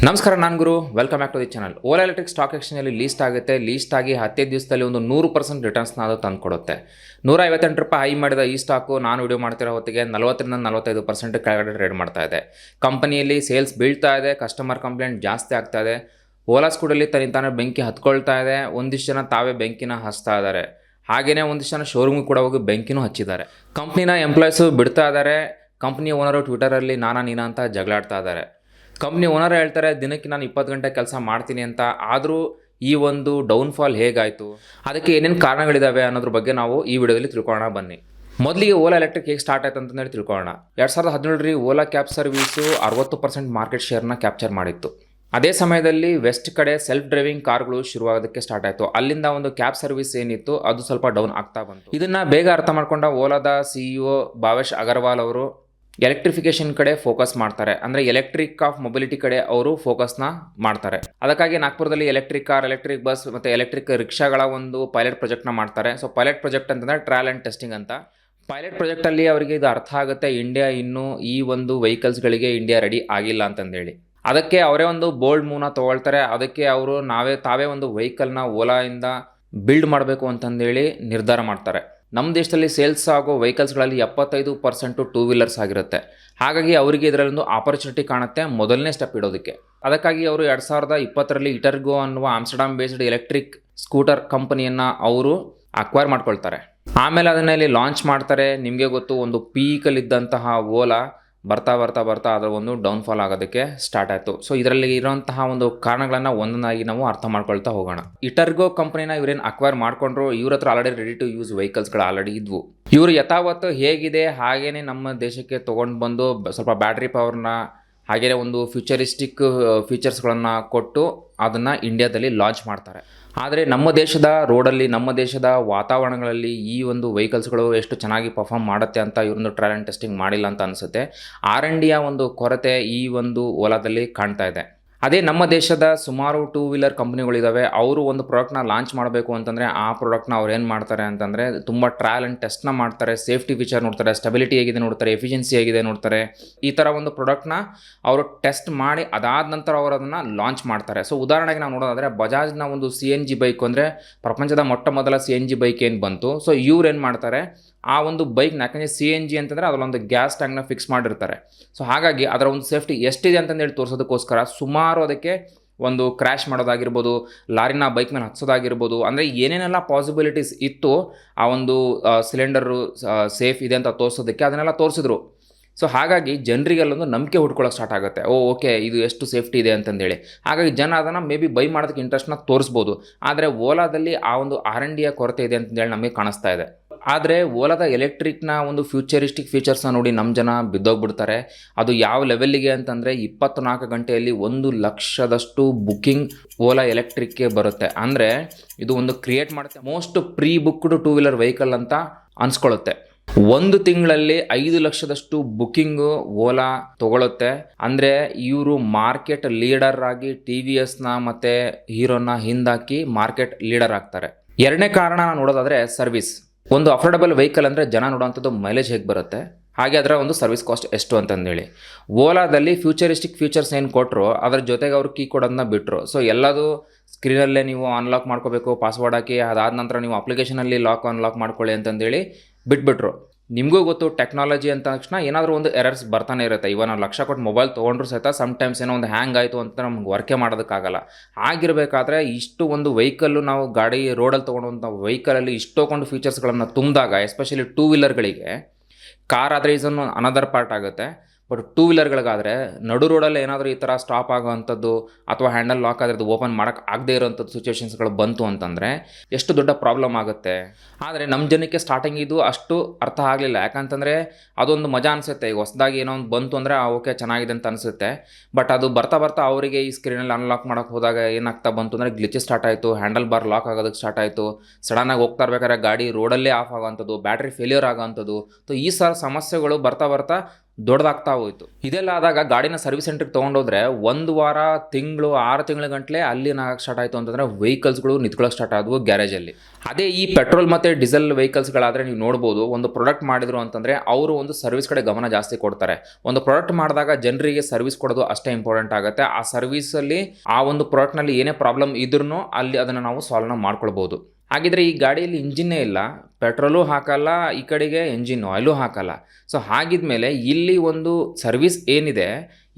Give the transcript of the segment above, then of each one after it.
ನಮಸ್ಕಾರ, ನಾನು Guru. Welcome back to the channel. Ola electric stock ಎಕ್ಸ್ಚೇಂಜಲ್ಲಿ ಲೀಸ್ಟ್ ಆಗುತ್ತೆ. ಲೀಸ್ಟ್ ಆಗಿ 15 ದಿವಸದಲ್ಲಿ ಒಂದು 100% ರಿಟರ್ನ್ಸ್ನ ಅದು ತಂದು ಕೊಡುತ್ತೆ. ₹158 ಹೈ ಮಾಡಿದ ಈ ಸ್ಟಾಕು ನಾನು ವಿಡಿಯೋ ಮಾಡ್ತಿರೋ ಹೊತ್ತಿಗೆ 40ರಿಂದ 45% ಕೆಳಗಡೆ ಟ್ರೇಡ್ ಮಾಡ್ತಾ ಇದೆ. ಕಂಪನಿಯಲ್ಲಿ ಸೇಲ್ಸ್ ಬೀಳ್ತಾ ಇದೆ, ಕಸ್ಟಮರ್ ಕಂಪ್ಲೇಂಟ್ ಜಾಸ್ತಿ ಆಗ್ತಾ ಇದೆ. ಓಲಾ ಸ್ಕೂಟಲ್ಲಿ ತನಿತಾನೆ ಬೆಂಕಿ ಹತ್ಕೊಳ್ತಾ ಇದೆ. ಒಂದಿಷ್ಟು ಜನ ತಾವೇ ಬೆಂಕಿನ ಹಚ್ತಾ ಇದ್ದಾರೆ. ಹಾಗೆಯೇ ಒಂದಿಷ್ಟು ಜನ ಶೋರೂಮ್ಗೆ ಕೂಡ ಹೋಗಿ ಬೆಂಕಿನೂ ಹಚ್ಚಿದ್ದಾರೆ. ಕಂಪ್ನಿನ ಎಂಪ್ಲಾಯ್ಸು ಬಿಡ್ತಾ ಇದ್ದಾರೆ. ಕಂಪ್ನಿ ಓನರು ಟ್ವಿಟರಲ್ಲಿ ನಾನಾ ನೀನಾ ಅಂತ ಜಗಳಾಡ್ತಾ ಇದ್ದಾರೆ. ಕಂಪ್ನಿ ಓನರ್ ಹೇಳ್ತಾರೆ ದಿನಕ್ಕೆ ನಾನು 20 ಗಂಟೆ ಕೆಲಸ ಮಾಡ್ತೀನಿ ಅಂತ. ಆದರೂ ಈ ಒಂದು ಡೌನ್ಫಾಲ್ ಹೇಗಾಯಿತು, ಅದಕ್ಕೆ ಏನೇನು ಕಾರಣಗಳಿದ್ದಾವೆ ಅನ್ನೋದ್ರ ಬಗ್ಗೆ ನಾವು ಈ ವಿಡಿಯೋದಲ್ಲಿ ತಿಳ್ಕೊಳ್ಳೋಣ ಬನ್ನಿ. ಮೊದಲಿಗೆ ಓಲಾ ಎಲೆಕ್ಟ್ರಿಕ್ ಹೇಗೆ ಸ್ಟಾರ್ಟ್ ಆಯ್ತು ಅಂತಂದೇಳಿ ತಿಳ್ಕೊಳ್ಳೋಣ. 2017ರಲ್ಲಿ ಓಲಾ ಕ್ಯಾಬ್ ಸರ್ವಿಸು 60% ಮಾರ್ಕೆಟ್ ಶೇರ್ನ ಕ್ಯಾಪ್ಚರ್ ಮಾಡಿತ್ತು. ಅದೇ ಸಮಯದಲ್ಲಿ ವೆಸ್ಟ್ ಕಡೆ ಸೆಲ್ಫ್ ಡ್ರೈವಿಂಗ್ ಕಾರ್ಗಳು ಶುರುವಾಗೋದಕ್ಕೆ ಸ್ಟಾರ್ಟ್ ಆಯಿತು. ಅಲ್ಲಿಂದ ಒಂದು ಕ್ಯಾಬ್ ಸರ್ವಿಸ್ ಏನಿತ್ತು ಅದು ಸ್ವಲ್ಪ ಡೌನ್ ಆಗ್ತಾ ಬಂತು. ಇದನ್ನು ಬೇಗ ಅರ್ಥ ಮಾಡ್ಕೊಂಡ ಓಲಾದ CEO ಭಾವೇಶ್ ಅಗರ್ವಾಲ್ ಅವರು ಎಲೆಕ್ಟ್ರಿಫಿಕೇಶನ್ ಕಡೆ ಫೋಕಸ್ ಮಾಡ್ತಾರೆ. ಅಂದರೆ ಎಲೆಕ್ಟ್ರಿಕ್ ಆಫ್ ಮೊಬಿಲಿಟಿ ಕಡೆ ಅವರು ಫೋಕಸ್ನ ಮಾಡ್ತಾರೆ. ಅದಕ್ಕಾಗಿ ನಾಗ್ಪುರದಲ್ಲಿ ಎಲೆಕ್ಟ್ರಿಕ್ ಕಾರ್, ಎಲೆಕ್ಟ್ರಿಕ್ ಬಸ್ ಮತ್ತು ಎಲೆಕ್ಟ್ರಿಕ್ ರಿಕ್ಷಾಗಳ ಒಂದು ಪೈಲಟ್ ಪ್ರಾಜೆಕ್ಟ್ನ ಮಾಡ್ತಾರೆ. ಸೊ ಪೈಲಟ್ ಪ್ರಾಜೆಕ್ಟ್ ಅಂತಂದರೆ ಟ್ರಯಲ್ ಆ್ಯಂಡ್ ಟೆಸ್ಟಿಂಗ್ ಅಂತ. ಪೈಲಟ್ ಪ್ರಾಜೆಕ್ಟಲ್ಲಿ ಅವರಿಗೆ ಇದು ಅರ್ಥ ಆಗುತ್ತೆ, ಇಂಡಿಯಾ ಇನ್ನೂ ಈ ಒಂದು ವೆಹಿಕಲ್ಸ್ಗಳಿಗೆ ಇಂಡಿಯಾ ರೆಡಿ ಆಗಿಲ್ಲ ಅಂತಂದೇಳಿ. ಅದಕ್ಕೆ ಅವರೇ ಒಂದು ಬೋಲ್ಡ್ ಮೂವ್ನ ತೊಗೊಳ್ತಾರೆ. ಅದಕ್ಕೆ ಅವರು ತಾವೇ ಒಂದು ವೆಹಿಕಲ್ನ ಓಲಾಯಿಂದ ಬಿಲ್ಡ್ ಮಾಡಬೇಕು ಅಂತಂದೇಳಿ ನಿರ್ಧಾರ ಮಾಡ್ತಾರೆ. ನಮ್ಮ ದೇಶದಲ್ಲಿ ಸೇಲ್ಸ್ ಆಗೋ ವೆಹಿಕಲ್ಸ್ಗಳಲ್ಲಿ 75% ಟೂ ವೀಲರ್ಸ್ ಆಗಿರುತ್ತೆ. ಹಾಗಾಗಿ ಅವರಿಗೆ ಇದರಲ್ಲೊಂದು ಆಪರ್ಚುನಿಟಿ ಕಾಣುತ್ತೆ ಮೊದಲನೇ ಸ್ಟೆಪ್ ಇಡೋದಕ್ಕೆ. ಅದಕ್ಕಾಗಿ ಅವರು 2020ರಲ್ಲಿ ಇಟರ್ಗೋ ಅನ್ನುವ ಆಮ್ಸ್ಟರ್ಡಾಮ್ ಬೇಸ್ಡ್ ಎಲೆಕ್ಟ್ರಿಕ್ ಸ್ಕೂಟರ್ ಕಂಪನಿಯನ್ನು ಅವರು ಅಕ್ವೈರ್ ಮಾಡ್ಕೊಳ್ತಾರೆ. ಆಮೇಲೆ ಅದನ್ನ ಇಲ್ಲಿ ಲಾಂಚ್ ಮಾಡ್ತಾರೆ. ನಿಮಗೆ ಗೊತ್ತು, ಒಂದು ಪೀಕಲ್ಲಿದ್ದಂತಹ ಓಲಾ ಬರ್ತಾ ಅದರ ಒಂದು ಡೌನ್ಫಾಲ್ ಆಗೋದಕ್ಕೆ ಸ್ಟಾರ್ಟ್ ಆಯಿತು. ಸೊ ಇದರಲ್ಲಿ ಇರುವಂತಹ ಒಂದು ಕಾರಣಗಳನ್ನು ಒಂದೊಂದಾಗಿ ನಾವು ಅರ್ಥ ಮಾಡ್ಕೊಳ್ತಾ ಹೋಗೋಣ. ಇಟರ್ಗೋ ಕಂಪನಿನ ಇವರೇನು ಅಕ್ವೈರ್ ಮಾಡ್ಕೊಂಡ್ರು, ಇವ್ರ ಹತ್ರ ಆಲ್ರೆಡಿ ರೆಡಿ ಟು ಯೂಸ್ ವೆಹಿಕಲ್ಸ್ಗಳು ಆಲ್ರೆಡಿ ಇದ್ವು. ಇವರು ಯಥಾವತ್ತು ಹೇಗಿದೆ ಹಾಗೇನೆ ನಮ್ಮ ದೇಶಕ್ಕೆ ತೊಗೊಂಡು ಬಂದು ಸ್ವಲ್ಪ ಬ್ಯಾಟ್ರಿ ಪವರ್ನ ಹಾಗೆಯೇ ಒಂದು ಫ್ಯೂಚರಿಸ್ಟಿಕ್ ಫೀಚರ್ಸ್ಗಳನ್ನು ಕೊಟ್ಟು ಅದನ್ನು ಇಂಡಿಯಾದಲ್ಲಿ ಲಾಂಚ್ ಮಾಡ್ತಾರೆ. ಆದರೆ ನಮ್ಮ ದೇಶದ ರೋಡಲ್ಲಿ, ನಮ್ಮ ದೇಶದ ವಾತಾವರಣಗಳಲ್ಲಿ ಈ ಒಂದು ವೆಹಿಕಲ್ಸ್ಗಳು ಎಷ್ಟು ಚೆನ್ನಾಗಿ ಪರ್ಫಾರ್ಮ್ ಮಾಡುತ್ತೆ ಅಂತ ಇವರೊಂದು ಟ್ರಯಲ್ ಆ್ಯಂಡ್ ಟೆಸ್ಟಿಂಗ್ ಮಾಡಿಲ್ಲ ಅಂತ ಅನಿಸುತ್ತೆ. R&Dಯ ಒಂದು ಕೊರತೆ ಈ ಒಂದು ಓಲಾದಲ್ಲಿ ಕಾಣ್ತಾ ಇದೆ. ಅದೇ ನಮ್ಮ ದೇಶದ ಸುಮಾರು ಟೂ ವೀಲರ್ ಕಂಪ್ನಿಗಳಿದ್ದಾವೆ. ಅವರು ಒಂದು ಪ್ರಾಡಕ್ಟ್ನ ಲಾಂಚ್ ಮಾಡಬೇಕು ಅಂತಂದರೆ ಆ ಪ್ರಾಡಕ್ಟ್ನ ಅವ್ರು ಏನು ಮಾಡ್ತಾರೆ ಅಂತಂದರೆ ತುಂಬ ಟ್ರಯಲ್ ಆ್ಯಂಡ್ ಟೆಸ್ಟ್ನ ಮಾಡ್ತಾರೆ. ಸೇಫ್ಟಿ ಫೀಚರ್ ನೋಡ್ತಾರೆ, ಸ್ಟೆಬಿಲಿಟಿ ಹೇಗಿದೆ ನೋಡ್ತಾರೆ, ಎಫಿಷಿಯನ್ಸಿ ಹೇಗಿದೆ ನೋಡ್ತಾರೆ. ಈ ಥರ ಒಂದು ಪ್ರಾಡಕ್ಟ್ನ ಅವರು ಟೆಸ್ಟ್ ಮಾಡಿ ಅದಾದ ನಂತರ ಅವರು ಅದನ್ನು ಲಾಂಚ್ ಮಾಡ್ತಾರೆ. ಸೊ ಉದಾಹರಣೆಗೆ ನಾವು ನೋಡೋದಾದರೆ ಬಜಾಜ್ನ ಒಂದು CNG ಬೈಕ್ ಅಂದರೆ ಪ್ರಪಂಚದ ಮೊದಲ CNG ಬೈಕ್ ಏನು ಬಂತು. ಸೊ ಇವ್ರು ಏನು ಮಾಡ್ತಾರೆ, ಆ ಒಂದು ಬೈಕ್ನ, ಯಾಕಂದರೆ CNG ಅಂತಂದರೆ ಅದರಲ್ಲೊಂದು ಗ್ಯಾಸ್ ಟ್ಯಾಂಕ್ನ ಫಿಕ್ಸ್ ಮಾಡಿರ್ತಾರೆ. ಸೊ ಹಾಗಾಗಿ ಅದರ ಒಂದು ಸೇಫ್ಟಿ ಎಷ್ಟಿದೆ ಅಂತಂದೇಳಿ ತೋರಿಸೋದಕ್ಕೋಸ್ಕರ ಸುಮಾರು ಅದಕ್ಕೆ ಒಂದು ಕ್ರ್ಯಾಶ್ ಮಾಡೋದಾಗಿರ್ಬೋದು, ಲಾರಿನ ಬೈಕ್ ಮೇಲೆ ಹತ್ಸೋದಾಗಿರ್ಬೋದು, ಅಂದರೆ ಏನೇನೆಲ್ಲ ಪಾಸಿಬಿಲಿಟೀಸ್ ಇತ್ತು ಆ ಒಂದು ಸಿಲಿಂಡರು ಸೇಫ್ ಇದೆ ಅಂತ ತೋರಿಸೋದಕ್ಕೆ ಅದನ್ನೆಲ್ಲ ತೋರಿಸಿದ್ರು. ಸೊ ಹಾಗಾಗಿ ಜನರಿಗೆಲ್ಲೊಂದು ನಂಬಿಕೆ ಹುಡ್ಕೊಳ್ಳೋಕೆ ಸ್ಟಾರ್ಟ್ ಆಗುತ್ತೆ. ಓಕೆ, ಇದು ಎಷ್ಟು ಸೇಫ್ಟಿ ಇದೆ ಅಂತಂದೇಳಿ. ಹಾಗಾಗಿ ಜನ ಅದನ್ನು ಮೇ ಬಿ ಬೈ ಮಾಡೋದಕ್ಕೆ ಇಂಟ್ರೆಸ್ಟ್ನ ತೋರಿಸ್ಬೋದು. ಆದರೆ ಓಲಾದಲ್ಲಿ ಆ ಒಂದು R&Dಯ ಕೊರತೆ ಇದೆ ಅಂತಂದೇಳಿ ನಮಗೆ ಕಾಣಿಸ್ತಾ ಇದೆ. ಆದರೆ ಓಲಾದ ಎಲೆಕ್ಟ್ರಿಕ್ನ ಒಂದು ಫ್ಯೂಚರಿಸ್ಟಿಕ್ ಫೀಚರ್ಸ್ನ ನೋಡಿ ನಮ್ಮ ಜನ ಬಿದ್ದೋಗ್ಬಿಡ್ತಾರೆ. ಅದು ಯಾವ ಲೆವೆಲ್ಲಿಗೆ ಅಂತಂದರೆ 24 ಗಂಟೆಯಲ್ಲಿ 1,00,000ದಷ್ಟು ಬುಕ್ಕಿಂಗ್ ಓಲಾ ಎಲೆಕ್ಟ್ರಿಕ್ಗೆ ಬರುತ್ತೆ. ಅಂದರೆ ಇದು ಒಂದು ಕ್ರಿಯೇಟ್ ಮಾಡುತ್ತೆ most prebooked two wheeler vehicle ಅಂತ ಅನ್ಸ್ಕೊಳ್ಳುತ್ತೆ. ಒಂದು ತಿಂಗಳಲ್ಲಿ 5 ಲಕ್ಷದಷ್ಟು ಬುಕ್ಕಿಂಗು ಓಲಾ ತಗೊಳುತ್ತೆ. ಅಂದರೆ ಇವರು ಮಾರ್ಕೆಟ್ ಲೀಡರ್ ಆಗಿ TVSನ ಮತ್ತು ಹೀರೋನ ಹಿಂದಾಕಿ ಮಾರ್ಕೆಟ್ ಲೀಡರ್ ಆಗ್ತಾರೆ. ಎರಡನೇ ಕಾರಣ ನೋಡೋದಾದರೆ ಸರ್ವಿಸ್. ಒಂದು ಅಫೋರ್ಡಬಲ್ ವೆಹಿಕಲ್ ಅಂದರೆ ಜನ ನೋಡೋವಂಥದ್ದು ಮೈಲೇಜ್ ಹೇಗೆ ಬರುತ್ತೆ, ಹಾಗೆ ಅದರ ಒಂದು ಸರ್ವಿಸ್ ಕಾಸ್ಟ್ ಎಷ್ಟು ಅಂತಂದೇಳಿ. ಓಲಾದಲ್ಲಿ ಫ್ಯೂಚರಿಸ್ಟಿಕ್ ಫೀಚರ್ಸ್ ಏನು ಕೊಟ್ಟರು, ಅದರ ಜೊತೆಗೆ ಅವರು ಕೀ ಕೊಡೋದನ್ನ ಬಿಟ್ಟರು. ಸೊ ಎಲ್ಲದು ಸ್ಕ್ರೀನಲ್ಲೇ ನೀವು ಅನ್ಲಾಕ್ ಮಾಡ್ಕೋಬೇಕು, ಪಾಸ್ವರ್ಡ್ ಹಾಕಿ, ಅದಾದ ನಂತರ ನೀವು ಅಪ್ಲಿಕೇಶನಲ್ಲಿ ಅನ್ಲಾಕ್ ಮಾಡ್ಕೊಳ್ಳಿ ಅಂತಂದೇಳಿ ಬಿಟ್ಬಿಟ್ರು. ನಿಮಗೂ ಗೊತ್ತು, ಟೆಕ್ನಾಲಜಿ ಅಂತ ತಕ್ಷಣ ಏನಾದರೂ ಒಂದು ಎರರ್ಸ್ ಬರ್ತಾನೆ ಇರುತ್ತೆ. ಇವಾಗ ನಾವು ಲಕ್ಷ ಕೊಟ್ಟು ಮೊಬೈಲ್ ತೊಗೊಂಡ್ರು ಸಹಿತ ಸಮ್ಟೈಮ್ಸ್ ಏನೋ ಒಂದು ಹ್ಯಾಂಗ್ ಆಯಿತು ಅಂತ ನಮ್ಗೆ ವರ್ಕೇ ಮಾಡೋದಕ್ಕಾಗಲ್ಲ. ಆಗಿರಬೇಕಾದ್ರೆ ಇಷ್ಟು ಒಂದು ವೆಹಿಕಲ್ಲು, ನಾವು ಗಾಡಿ ರೋಡಲ್ಲಿ ತೊಗೊಂಡಂಥ ವೆಹಿಕಲಲ್ಲಿ ಇಷ್ಟೊಂದು ಫೀಚರ್ಸ್ಗಳನ್ನು ತುಂಬಿದಾಗ, ಎಸ್ಪೆಷಲಿ ಟೂ ವೀಲರ್ಗಳಿಗೆ, ಕಾರ್ ಆದರೆ ಇದನ್ನು ಅನದರ್ ಪಾರ್ಟ್ ಆಗುತ್ತೆ. ಬಟ್ ಟೂ ವೀಲರ್ಗಳಿಗಾದರೆ ನಡು ರೋಡಲ್ಲಿ ಏನಾದರೂ ಈ ಥರ ಸ್ಟಾಪ್ ಆಗೋವಂಥದ್ದು ಅಥವಾ ಹ್ಯಾಂಡಲ್ ಲಾಕ್ ಆದರೆ ಓಪನ್ ಮಾಡೋಕ್ಕೆ ಆಗದೇ ಇರೋವಂಥದ್ದು ಸಿಚುವೇಷನ್ಸ್ಗಳು ಬಂತು ಅಂತಂದರೆ ಎಷ್ಟು ದೊಡ್ಡ ಪ್ರಾಬ್ಲಮ್ ಆಗುತ್ತೆ. ಆದರೆ ನಮ್ಮ ಜನಕ್ಕೆ ಸ್ಟಾರ್ಟಿಂಗ್ ಇದು ಅಷ್ಟು ಅರ್ಥ ಆಗಲಿಲ್ಲ. ಯಾಕಂತಂದರೆ ಅದೊಂದು ಮಜಾ ಅನಿಸುತ್ತೆ. ಈಗ ಹೊಸದಾಗಿ ಏನೋ ಒಂದು ಬಂತು ಅಂದರೆ ಓಕೆ ಚೆನ್ನಾಗಿದೆ ಅಂತ ಅನಿಸುತ್ತೆ. ಬಟ್ ಅದು ಬರ್ತಾ ಅವರಿಗೆ ಈ ಸ್ಕ್ರೀನಲ್ಲಿ ಅನ್ಲಾಕ್ ಮಾಡೋಕ್ಕೆ ಹೋದಾಗ ಏನಾಗ್ತಾ ಬಂತು ಅಂದರೆ ಗ್ಲಿಚ್ ಸ್ಟಾರ್ಟ್ ಆಯಿತು, ಹ್ಯಾಂಡಲ್ ಬಾರ್ ಲಾಕ್ ಆಗೋದಕ್ಕೆ ಸ್ಟಾರ್ಟ್ ಆಯಿತು, ಸಡನ್ನಾಗಿ ಹೋಗ್ತಾ ಇರ್ಬೇಕಾದ್ರೆ ಗಾಡಿ ರೋಡಲ್ಲೇ ಆಫ್ ಆಗೋವಂಥದ್ದು, ಬ್ಯಾಟ್ರಿ ಫೇಲ್ಯೂರ್ ಆಗೋವಂಥದ್ದು. ಸೊ ಈ ಸಮಸ್ಯೆಗಳು ಬರ್ತಾ ದೊಡ್ಡದಾಗ್ತಾ ಹೋಯಿತು. ಇದೆಲ್ಲ ಆದಾಗ ಗಾಡಿನ ಸರ್ವಿಸ್ ಸೆಂಟ್ರಿಗೆ ತೊಗೊಂಡೋದ್ರೆ 1 ವಾರ, ತಿಂಗಳು, 6 ತಿಂಗಳ ಗಂಟಲೆ ಅಲ್ಲಿ ನಾಗಕ್ಕೆ ಸ್ಟಾರ್ಟ್ ಆಯಿತು ಅಂತಂದರೆ ವೆಹಿಕಲ್ಸ್ಗಳು ನಿಂತ್ಕೊಳ್ಳೋಕೆ ಸ್ಟಾರ್ಟ್ ಆದವು ಗ್ಯಾರೇಜಲ್ಲಿ. ಅದೇ ಈ ಪೆಟ್ರೋಲ್ ಮತ್ತು ಡೀಸೆಲ್ ವೆಹಿಕಲ್ಸ್ಗಳಾದರೆ ನೀವು ನೋಡ್ಬೋದು, ಒಂದು ಪ್ರಾಡಕ್ಟ್ ಮಾಡಿದ್ರು ಅಂತಂದರೆ ಅವರು ಒಂದು ಸರ್ವಿಸ್ ಕಡೆ ಗಮನ ಜಾಸ್ತಿ ಕೊಡ್ತಾರೆ. ಒಂದು ಪ್ರಾಡಕ್ಟ್ ಮಾಡಿದಾಗ ಜನರಿಗೆ ಸರ್ವಿಸ್ ಕೊಡೋದು ಅಷ್ಟೇ ಇಂಪಾರ್ಟೆಂಟ್ ಆಗುತ್ತೆ. ಆ ಸರ್ವಿಸಲ್ಲಿ ಆ ಒಂದು ಪ್ರಾಡಕ್ಟ್ನಲ್ಲಿ ಏನೇ ಪ್ರಾಬ್ಲಮ್ ಇದ್ರೂ ಅಲ್ಲಿ ಅದನ್ನು ನಾವು ಸಾಲ್ವ್ನ ಮಾಡ್ಕೊಳ್ಬೋದು. ಹಾಗಿದ್ರೆ ಈ ಗಾಡಿಯಲ್ಲಿ ಇಂಜಿನ್ನೇ ಇಲ್ಲ, ಪೆಟ್ರೋಲು ಹಾಕಲ್ಲ, ಈ ಕಡೆಗೆ ಎಂಜಿನ್ ಆಯಿಲು ಹಾಕಲ್ಲ. ಸೊ ಹಾಗಿದ್ಮೇಲೆ ಇಲ್ಲಿ ಒಂದು ಸರ್ವಿಸ್ ಏನಿದೆ,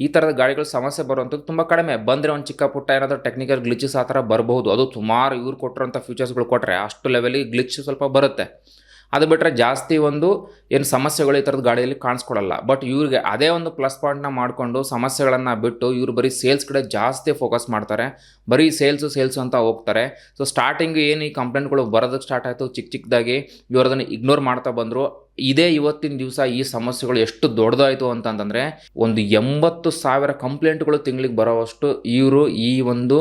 ಈ ಥರದ ಗಾಡಿಗಳು ಸಮಸ್ಯೆ ಬರುವಂಥದ್ದು ತುಂಬ ಕಡಿಮೆ. ಬಂದರೆ ಒಂದು ಚಿಕ್ಕ ಪುಟ್ಟ ಏನಾದರೂ ಟೆಕ್ನಿಕಲ್ ಗ್ಲಿಚಸ್ ಆ ಥರ ಬರ್ಬೋದು. ಅದು ಸುಮಾರು ಇವ್ರು ಕೊಟ್ಟಿರೋಂಥ ಫ್ಯೂಚರ್ಸ್ಗಳು ಕೊಟ್ಟರೆ ಅಷ್ಟು ಲೆವೆಲಿಗೆ ಗ್ಲಿಚ್ ಸ್ವಲ್ಪ ಬರುತ್ತೆ. ಅದು ಬಿಟ್ಟರೆ ಜಾಸ್ತಿ ಒಂದು ಏನು ಸಮಸ್ಯೆಗಳು ಈ ಥರದ ಗಾಡಿಯಲ್ಲಿ ಕಾಣಿಸ್ಕೊಡಲ್ಲ. ಬಟ್ ಇವ್ರಿಗೆ ಅದೇ ಒಂದು ಪ್ಲಸ್ ಪಾಯಿಂಟ್ನ ಮಾಡಿಕೊಂಡು ಸಮಸ್ಯೆಗಳನ್ನು ಬಿಟ್ಟು ಇವರು ಬರೀ ಸೇಲ್ಸ್ ಕಡೆ ಜಾಸ್ತಿ ಫೋಕಸ್ ಮಾಡ್ತಾರೆ. ಬರೀ ಸೇಲ್ಸು ಅಂತ ಹೋಗ್ತಾರೆ. ಸೊ ಸ್ಟಾರ್ಟಿಂಗ್ ಏನು ಈ ಕಂಪ್ಲೇಂಟ್ಗಳು ಬರೋದಕ್ಕೆ ಸ್ಟಾರ್ಟ್ ಆಯಿತು, ಚಿಕ್ಕದಾಗಿ ಇವರು ಅದನ್ನು ಇಗ್ನೋರ್ ಮಾಡ್ತಾ ಬಂದರು. ಇದೇ ಇವತ್ತಿನ ದಿವಸ ಈ ಸಮಸ್ಯೆಗಳು ಎಷ್ಟು ದೊಡ್ಡದಾಯಿತು ಅಂತಂದರೆ ಒಂದು 80,000 ಕಂಪ್ಲೇಂಟ್ಗಳು ತಿಂಗಳಿಗೆ ಬರೋವಷ್ಟು ಇವರು ಈ ಒಂದು